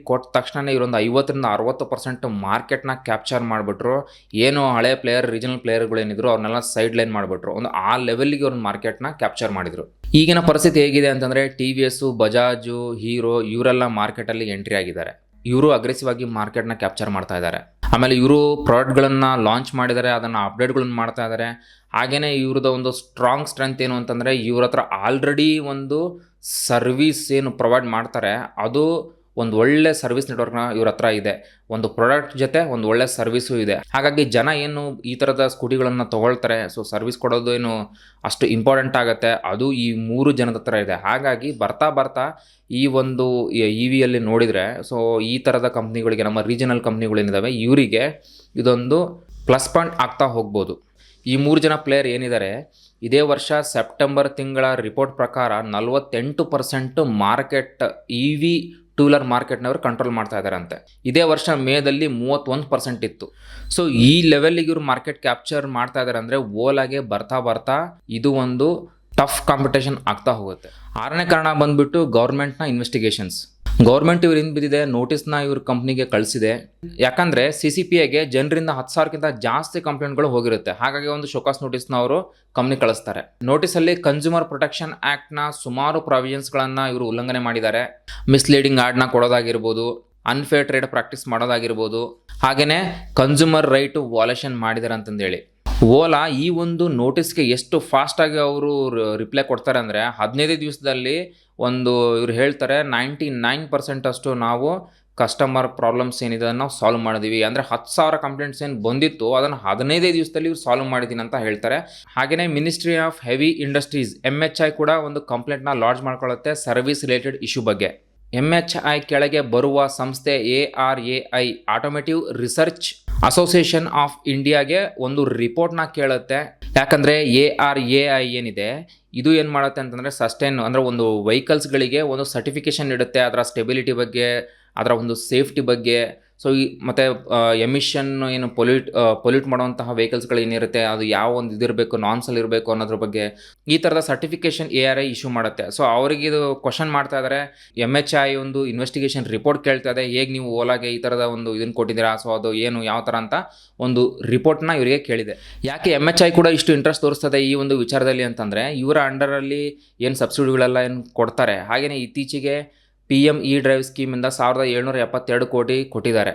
ಕೊಟ್ಟ ತಕ್ಷಣ ಇವರೊಂದು 50-60% ಮಾರ್ಕೆಟ್ನ ಕ್ಯಾಪ್ಚರ್ ಮಾಡಿಬಿಟ್ರು. ಏನು ಹಳೆ ಪ್ಲೇಯರ್, ರೀಜನಲ್ ಪ್ಲೇಯರ್ಗಳೇನಿದ್ರು ಅವ್ರನ್ನೆಲ್ಲ ಸೈಡ್ ಲೈನ್ ಮಾಡಿಬಿಟ್ರು. ಒಂದು ಆ ಲೆವೆಲ್ಗೆ ಅವ್ರ ಮಾರ್ಕೆಟ್ನ ಕ್ಯಾಪ್ಚರ್ ಮಾಡಿದರು. ಈಗಿನ ಪರಿಸ್ಥಿತಿ ಹೇಗಿದೆ ಅಂತಂದರೆ TVS, ಬಜಾಜು, ಹೀರೋ ಇವರೆಲ್ಲ ಮಾರ್ಕೆಟಲ್ಲಿ ಎಂಟ್ರಿ ಆಗಿದ್ದಾರೆ. ಇವರು ಅಗ್ರೆಸಿವ್ ಆಗಿ ಮಾರ್ಕೆಟ್ನ ಕ್ಯಾಪ್ಚರ್ ಮಾಡ್ತಾ ಇದ್ದಾರೆ. ಆಮೇಲೆ ಇವರು ಪ್ರಾಡಕ್ಟ್ಗಳನ್ನು ಲಾಂಚ್ ಮಾಡಿದ್ದಾರೆ, ಅದನ್ನು ಅಪ್ಡೇಟ್ಗಳನ್ನು ಮಾಡ್ತಾ ಇದ್ದಾರೆ. ಹಾಗೆಯೇ ಇವ್ರದ್ದು ಒಂದು ಸ್ಟ್ರೆಂತ್ ಏನು ಅಂತಂದರೆ ಇವ್ರ ಹತ್ರ ಆಲ್ರೆಡಿ ಒಂದು ಸರ್ವಿಸ್ ಏನು ಪ್ರೊವೈಡ್ ಮಾಡ್ತಾರೆ, ಅದು ಒಂದು ಒಳ್ಳೆ ಸರ್ವಿಸ್ ನೆಟ್ವರ್ಕ್ನ ಇವ್ರ ಹತ್ರ ಇದೆ. ಒಂದು ಪ್ರಾಡಕ್ಟ್ ಜೊತೆ ಒಂದು ಒಳ್ಳೆ ಸರ್ವಿಸು ಇದೆ. ಹಾಗಾಗಿ ಜನ ಏನು ಈ ಥರದ ಸ್ಕೂಟಿಗಳನ್ನು ತೊಗೊಳ್ತಾರೆ, ಸೊ ಸರ್ವಿಸ್ ಕೊಡೋದು ಏನು ಅಷ್ಟು ಇಂಪಾರ್ಟೆಂಟ್ ಆಗುತ್ತೆ, ಅದು ಈ 3 ಜನದ ಹತ್ರ ಇದೆ. ಹಾಗಾಗಿ ಬರ್ತಾ ಈ ಒಂದು EVಯಲ್ಲಿ ನೋಡಿದರೆ ಸೊ ಈ ಥರದ ಕಂಪ್ನಿಗಳಿಗೆ, ನಮ್ಮ ರೀಜನಲ್ ಕಂಪ್ನಿಗಳೇನಿದ್ದಾವೆ ಇವರಿಗೆ ಇದೊಂದು ಪ್ಲಸ್ ಪಾಯಿಂಟ್ ಆಗ್ತಾ ಹೋಗ್ಬೋದು. ಈ 3 ಜನ ಪ್ಲೇಯರ್ ಏನಿದ್ದಾರೆ, ಇದೇ ವರ್ಷ ಸೆಪ್ಟೆಂಬರ್ ತಿಂಗಳ ರಿಪೋರ್ಟ್ ಪ್ರಕಾರ 48% ಮಾರ್ಕೆಟ್ EV ಟೂ ವೀಲರ್ ಮಾರ್ಕೆಟ್ನವರು ಕಂಟ್ರೋಲ್ ಮಾಡ್ತಾ ಇದ್ದಾರಂತೆ. ಇದೇ ವರ್ಷ ಮೇದಲ್ಲಿ 31% ಇತ್ತು. ಸೊ ಈ ಲೆವೆಲ್ಗೆ ಇವರು ಮಾರ್ಕೆಟ್ ಕ್ಯಾಪ್ಚರ್ ಮಾಡ್ತಾ ಇದ್ದಾರೆ ಅಂದರೆ ಓಲಾಗೆ ಬರ್ತಾ ಇದು ಒಂದು ಟಫ್ ಕಾಂಪಿಟೇಷನ್ ಆಗ್ತಾ ಹೋಗುತ್ತೆ. 6ನೇ ಕಾರಣ ಬಂದ್ಬಿಟ್ಟು ಗೌರ್ಮೆಂಟ್ನ ಇನ್ವೆಸ್ಟಿಗೇಷನ್ಸ್. ಗೌರ್ಮೆಂಟ್ ಇವ್ರು ಏನು ಬಿದ್ದಿದೆ, ನೋಟಿಸ್ನ ಇವ್ರ ಕಂಪ್ನಿಗೆ ಕಳಿಸಿದೆ. ಯಾಕಂದರೆ CCPIಗೆ ಜನರಿಂದ 10,000ಕ್ಕಿಂತ ಜಾಸ್ತಿ ಕಂಪ್ಲೇಂಟ್ಗಳು ಹೋಗಿರುತ್ತೆ. ಹಾಗಾಗಿ ಒಂದು ಶೋಕಾಸ್ ನೋಟಿಸ್ನ ಅವರು ಕಂಪ್ನಿ ಕಳಿಸ್ತಾರೆ. ನೋಟಿಸಲ್ಲಿ ಕನ್ಸ್ಯೂಮರ್ ಪ್ರೊಟೆಕ್ಷನ್ ಆ್ಯಕ್ಟ್ನ ಸುಮಾರು ಪ್ರಾವಿಷನ್ಸ್ಗಳನ್ನು ಇವರು ಉಲ್ಲಂಘನೆ ಮಾಡಿದ್ದಾರೆ. ಮಿಸ್ಲೀಡಿಂಗ್ ಆ್ಯಡ್ನ ಕೊಡೋದಾಗಿರ್ಬೋದು, ಅನ್ಫೇರ್ ಟ್ರೇಡ್ ಪ್ರಾಕ್ಟೀಸ್ ಮಾಡೋದಾಗಿರ್ಬೋದು, ಹಾಗೆಯೇ ಕನ್ಸ್ಯೂಮರ್ ರೈಟು ವಾಲೇಷನ್ ಮಾಡಿದ್ದಾರೆ ಅಂತಂದೇಳಿ. ಓಲಾ ಈ ಒಂದು ನೋಟಿಸ್ಗೆ ಎಷ್ಟು ಫಾಸ್ಟಾಗಿ ಅವರು ರಿಪ್ಲೈ ಕೊಡ್ತಾರೆ ಅಂದರೆ 15 ದಿವಸದಲ್ಲಿ ಇವ್ರು ಹೇಳ್ತಾರೆ 99% ಅಷ್ಟು ನಾವು ಕಸ್ಟಮರ್ ಪ್ರಾಬ್ಲಮ್ಸ್ ಏನಿದೆ ನಾವು ಸಾಲ್ವ್ ಮಾಡಿದ್ದೀವಿ. ಅಂದರೆ 10,000 ಕಂಪ್ಲೇಂಟ್ಸ್ ಏನು ಬಂದಿತ್ತು ಅದನ್ನು 15 ದಿವಸದಲ್ಲಿ ಇವ್ರು ಸಾಲ್ವ್ ಮಾಡಿದ್ದೀನಿ ಅಂತ ಹೇಳ್ತಾರೆ. ಹಾಗೆಯೇ ministry of heavy industries MHI ಕೂಡ ಒಂದು ಕಂಪ್ಲೇಂಟ್ನ ಲಾಡ್ಜ್ ಮಾಡ್ಕೊಳ್ಳುತ್ತೆ ಸರ್ವಿಸ್ ರಿಲೇಟೆಡ್ ಇಶ್ಯೂ ಬಗ್ಗೆ. MHI ಕೆಳಗೆ ಬರುವ ಸಂಸ್ಥೆ ARAI, automotive research association of ಇಂಡಿಯಾಗೆ ಒಂದು ರಿಪೋರ್ಟ್ನ ಕೇಳುತ್ತೆ. ಯಾಕಂದರೆ ARAI ಏನಿದೆ ಇದು ಏನು ಮಾಡುತ್ತೆ ಅಂತಂದರೆ ಸಸ್ಟೈನ್ ಅಂದರೆ ಒಂದು ವೆಹಿಕಲ್ಸ್ಗಳಿಗೆ ಒಂದು ಸರ್ಟಿಫಿಕೇಷನ್ ಇಡುತ್ತೆ, ಅದರ ಸ್ಟೆಬಿಲಿಟಿ ಬಗ್ಗೆ, ಅದರ ಒಂದು ಸೇಫ್ಟಿ ಬಗ್ಗೆ. ಸೊ ಮತ್ತು ಎಮಿಷನ್ ಏನು ಪೊಲ್ಯೂಟ್ ಮಾಡುವಂತಹ ವೆಹಿಕಲ್ಸ್ಗಳು ಏನಿರುತ್ತೆ ಅದು ಯಾವ ಒಂದು ಇದಿರಬೇಕು, ನಾನ್ಸಲ್ಲಿ ಇರಬೇಕು ಅನ್ನೋದ್ರ ಬಗ್ಗೆ ಈ ಥರದ ಸರ್ಟಿಫಿಕೇಷನ್ ARAI ಇಶ್ಯೂ ಮಾಡುತ್ತೆ. ಸೊ ಅವರಿಗೆ ಇದು ಕ್ವಶನ್ ಮಾಡ್ತಾ ಇದ್ದಾರೆ. MHI ಒಂದು ಇನ್ವೆಸ್ಟಿಗೇಷನ್ ರಿಪೋರ್ಟ್ ಕೇಳ್ತಾ ಇದೆ, ಹೇಗೆ ನೀವು ಓಲಾಗೆ ಈ ಥರದ ಒಂದು ಇದನ್ನು ಕೊಟ್ಟಿದ್ದೀರಾ, ಸೊ ಅದು ಏನು ಯಾವ ಥರ ಅಂತ ಒಂದು ರಿಪೋರ್ಟ್ನ ಇವರಿಗೆ ಕೇಳಿದೆ. ಯಾಕೆ MHI ಕೂಡ ಇಷ್ಟು ಇಂಟ್ರೆಸ್ಟ್ ತೋರಿಸ್ತದೆ ಈ ಒಂದು ವಿಚಾರದಲ್ಲಿ ಅಂತಂದರೆ ಇವರ ಅಂಡರಲ್ಲಿ ಏನು ಸಬ್ಸಿಡಿಗಳೆಲ್ಲ ಏನು ಕೊಡ್ತಾರೆ. ಹಾಗೆಯೇ ಇತ್ತೀಚೆಗೆ PM E-ಡ್ರೈವ್ ಸ್ಕೀಮಿಂದ 1,772 ಕೋಟಿ ಕೊಟ್ಟಿದ್ದಾರೆ.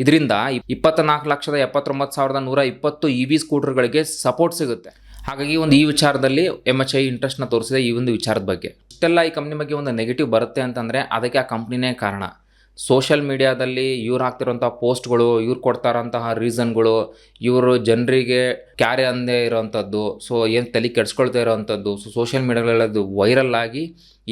ಇದರಿಂದ 24,79,120 EV ಸ್ಕೂಟರ್ಗಳಿಗೆ ಸಪೋರ್ಟ್ ಸಿಗುತ್ತೆ. ಹಾಗಾಗಿ ಈ ವಿಚಾರದಲ್ಲಿ MHI ಇಂಟ್ರೆಸ್ಟ್ನ ತೋರಿಸಿದೆ ಈ ಒಂದು ವಿಚಾರದ ಬಗ್ಗೆ. ಇಷ್ಟೆಲ್ಲ ಈ ಕಂಪ್ನಿ ಬಗ್ಗೆ ಒಂದು ನೆಗೆಟಿವ್ ಬರುತ್ತೆ ಅಂತಂದರೆ ಅದಕ್ಕೆ ಆ ಕಂಪ್ನಿನೇ ಕಾರಣ. ಸೋಷಿಯಲ್ ಮೀಡಿಯಾದಲ್ಲಿ ಇವ್ರು ಹಾಕ್ತಿರೋಂಥ ಪೋಸ್ಟ್ಗಳು, ಇವ್ರು ಕೊಡ್ತಾರಂತಹ ರೀಸನ್ಗಳು, ಇವರು ಜನರಿಗೆ ಕ್ಯಾರೆ ಅಂದೇ ಇರೋವಂಥದ್ದು, ಸೊ ಏನು ತಲೆ ಕೆಡಿಸ್ಕೊಳ್ತಾ ಇರೋವಂಥದ್ದು, ಸೊ ಸೋಷಿಯಲ್ ಮೀಡಿಯಾಗಳದ್ದು ವೈರಲ್ ಆಗಿ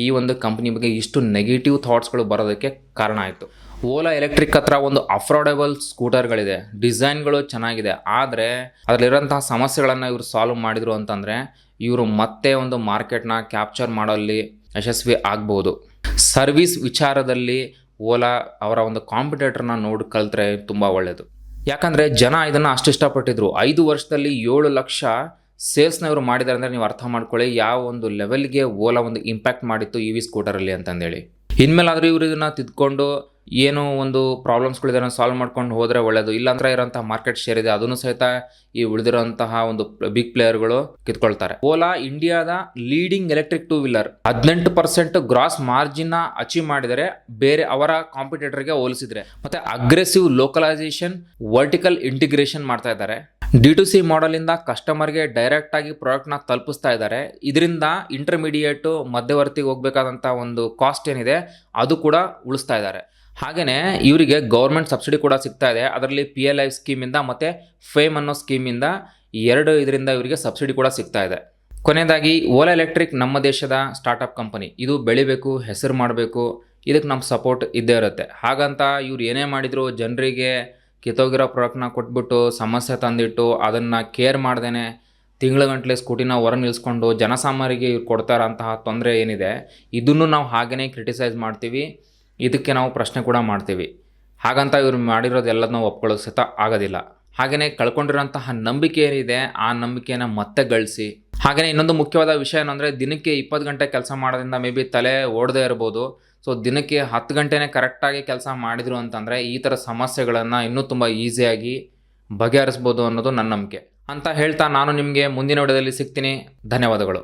ಈ ಒಂದು ಕಂಪ್ನಿ ಬಗ್ಗೆ ಇಷ್ಟು ನೆಗೆಟಿವ್ ಥಾಟ್ಸ್ಗಳು ಬರೋದಕ್ಕೆ ಕಾರಣ ಆಯಿತು. ಓಲಾ ಎಲೆಕ್ಟ್ರಿಕ್ ಹತ್ರ ಒಂದು ಅಫೋರ್ಡೆಬಲ್ ಸ್ಕೂಟರ್ಗಳಿದೆ, ಡಿಸೈನ್ಗಳು ಚೆನ್ನಾಗಿದೆ, ಆದರೆ ಅದರಲ್ಲಿರೋಂತಹ ಸಮಸ್ಯೆಗಳನ್ನು ಇವರು ಸಾಲ್ವ್ ಮಾಡಿದರು ಅಂತಂದರೆ ಇವರು ಮತ್ತೆ ಒಂದು ಮಾರ್ಕೆಟ್ನ ಕ್ಯಾಪ್ಚರ್ ಮಾಡೋಲ್ಲಿ ಯಶಸ್ವಿ ಆಗ್ಬೋದು. ಸರ್ವಿಸ್ ವಿಚಾರದಲ್ಲಿ ಓಲಾ ಅವರ ಒಂದು ಕಾಂಪಿಟೇಟರ್ನ ನೋಡಿ ಕಲ್ತ್ರೆ ತುಂಬ ಒಳ್ಳೆಯದು. ಯಾಕಂದರೆ ಜನ ಇದನ್ನು ಅಷ್ಟು ಇಷ್ಟಪಟ್ಟಿದ್ರು. 5 ವರ್ಷದಲ್ಲಿ 7 ಲಕ್ಷ ಸೇಲ್ಸ್ನ ಇವರು ಮಾಡಿದ್ದಾರೆ ಅಂದರೆ ನೀವು ಅರ್ಥ ಮಾಡ್ಕೊಳ್ಳಿ ಯಾವ ಒಂದು ಲೆವೆಲ್ಗೆ ಓಲಾ ಒಂದು ಇಂಪ್ಯಾಕ್ಟ್ ಮಾಡಿತ್ತು EV ಸ್ಕೂಟರಲ್ಲಿ ಅಂತಂದೇಳಿ. ಇನ್ಮೇಲಾದರೂ ಇವರು ಇದನ್ನು ತಿದ್ಕೊಂಡು ಏನೋ ಒಂದು ಪ್ರಾಬ್ಲಮ್ಸ್ಗಳಿದೆ ಸಾಲ್ವ್ ಮಾಡ್ಕೊಂಡು ಹೋದರೆ ಒಳ್ಳೆಯದು. ಇಲ್ಲಾಂದ್ರೆ ಇರೋಂತಹ ಮಾರ್ಕೆಟ್ ಶೇರ್ ಇದೆ, ಅದನ್ನು ಸಹಿತ ಈ ಉಳಿದಿರೋಂತಹ ಒಂದು ಬಿಗ್ ಪ್ಲೇಯರ್ಗಳು ಕಿತ್ಕೊಳ್ತಾರೆ. ಓಲಾ ಇಂಡಿಯಾದ leading electric 2 wheeler 18% gross margin achieve ಮಾಡಿದರೆ ಬೇರೆ ಅವರ ಕಾಂಪಿಟೇಟರ್ಗೆ ಹೋಲಿಸಿದ್ರೆ. ಮತ್ತೆ ಅಗ್ರೆಸಿವ್ ಲೋಕಲೈಸೇಷನ್, ವರ್ಟಿಕಲ್ ಇಂಟಿಗ್ರೇಷನ್ ಮಾಡ್ತಾ ಇದ್ದಾರೆ. D2C ಮಾಡೆಲಿಂದ ಕಸ್ಟಮರ್ಗೆ ಡೈರೆಕ್ಟ್ ಆಗಿ ಪ್ರಾಡಕ್ಟ್ನ ತಲುಪಿಸ್ತಾ ಇದ್ದಾರೆ. ಇದರಿಂದ ಇಂಟರ್ಮೀಡಿಯೇಟು ಮಧ್ಯವರ್ತಿಗೆ ಹೋಗಬೇಕಾದಂಥ ಒಂದು ಕಾಸ್ಟ್ ಏನಿದೆ ಅದು ಕೂಡ ಉಳಿಸ್ತಾ ಇದ್ದಾರೆ. ಹಾಗೆಯೇ ಇವರಿಗೆ ಗೌರ್ಮೆಂಟ್ ಸಬ್ಸಿಡಿ ಕೂಡ ಸಿಗ್ತಾ ಇದೆ. ಅದರಲ್ಲಿ PLI ಸ್ಕೀಮಿಂದ ಮತ್ತು ಫೇಮ್ ಅನ್ನೋ ಸ್ಕೀಮಿಂದ 2 ಇದರಿಂದ ಇವರಿಗೆ ಸಬ್ಸಿಡಿ ಕೂಡ ಸಿಗ್ತಾ ಇದೆ. ಕೊನೆಯದಾಗಿ ಓಲಾ ಎಲೆಕ್ಟ್ರಿಕ್ ನಮ್ಮ ದೇಶದ ಸ್ಟಾರ್ಟಪ್ ಕಂಪನಿ. ಇದು ಬೆಳಿಬೇಕು, ಹೆಸರು ಮಾಡಬೇಕು, ಇದಕ್ಕೆ ನಮ್ಮ ಸಪೋರ್ಟ್ ಇದ್ದೇ ಇರುತ್ತೆ. ಹಾಗಂತ ಇವ್ರು ಏನೇ ಮಾಡಿದ್ರು ಜನರಿಗೆ ಕಿತ್ತೋಗಿರೋ ಪ್ರಾಡಕ್ಟ್ನ ಕೊಟ್ಬಿಟ್ಟು ಸಮಸ್ಯೆ ತಂದಿಟ್ಟು ಅದನ್ನು ಕೇರ್ ಮಾಡ್ದೇ ತಿಂಗಳ ಸ್ಕೂಟಿನ ಹೊರ ನಿಲ್ಲಿಸ್ಕೊಂಡು ಜನಸಾಮಾನ್ಯರಿಗೆ ಇವ್ರು ಕೊಡ್ತಾರಂತಹ ತೊಂದರೆ ಏನಿದೆ ಇದನ್ನು ನಾವು ಹಾಗೆಯೇ ಕ್ರಿಟಿಸೈಸ್ ಮಾಡ್ತೀವಿ, ಇದಕ್ಕೆ ನಾವು ಪ್ರಶ್ನೆ ಕೂಡ ಮಾಡ್ತೀವಿ. ಹಾಗಂತ ಇವ್ರು ಮಾಡಿರೋದು ಎಲ್ಲದನ್ನ ಒಪ್ಕೊಳ್ಳೋಕೆ ಸಹಿತ ಆಗೋದಿಲ್ಲ. ಹಾಗೆಯೇ ಕಳ್ಕೊಂಡಿರೋಂತಹ ನಂಬಿಕೆ ಏನಿದೆ ಆ ನಂಬಿಕೆನ ಮತ್ತೆ ಗಳಿಸಿ. ಹಾಗೆಯೇ ಇನ್ನೊಂದು ಮುಖ್ಯವಾದ ವಿಷಯ ಏನಂದರೆ ದಿನಕ್ಕೆ 20 ಗಂಟೆ ಕೆಲಸ ಮಾಡೋದ್ರಿಂದ ಮೇ ಬಿ ತಲೆ ಓಡದೇ ಇರ್ಬೋದು. ಸೊ ದಿನಕ್ಕೆ 10 ಗಂಟೆನೇ ಕರೆಕ್ಟಾಗಿ ಕೆಲಸ ಮಾಡಿದರು ಅಂತಂದರೆ ಈ ಥರ ಸಮಸ್ಯೆಗಳನ್ನು ಇನ್ನೂ ತುಂಬ ಈಸಿಯಾಗಿ ಬಗೆಹರಿಸ್ಬೋದು ಅನ್ನೋದು ನನ್ನ ನಂಬಿಕೆ ಅಂತ ಹೇಳ್ತಾ ನಾನು ನಿಮಗೆ ಮುಂದಿನ ವಿಡಿಯೋದಲ್ಲಿ ಸಿಗ್ತೀನಿ. ಧನ್ಯವಾದಗಳು.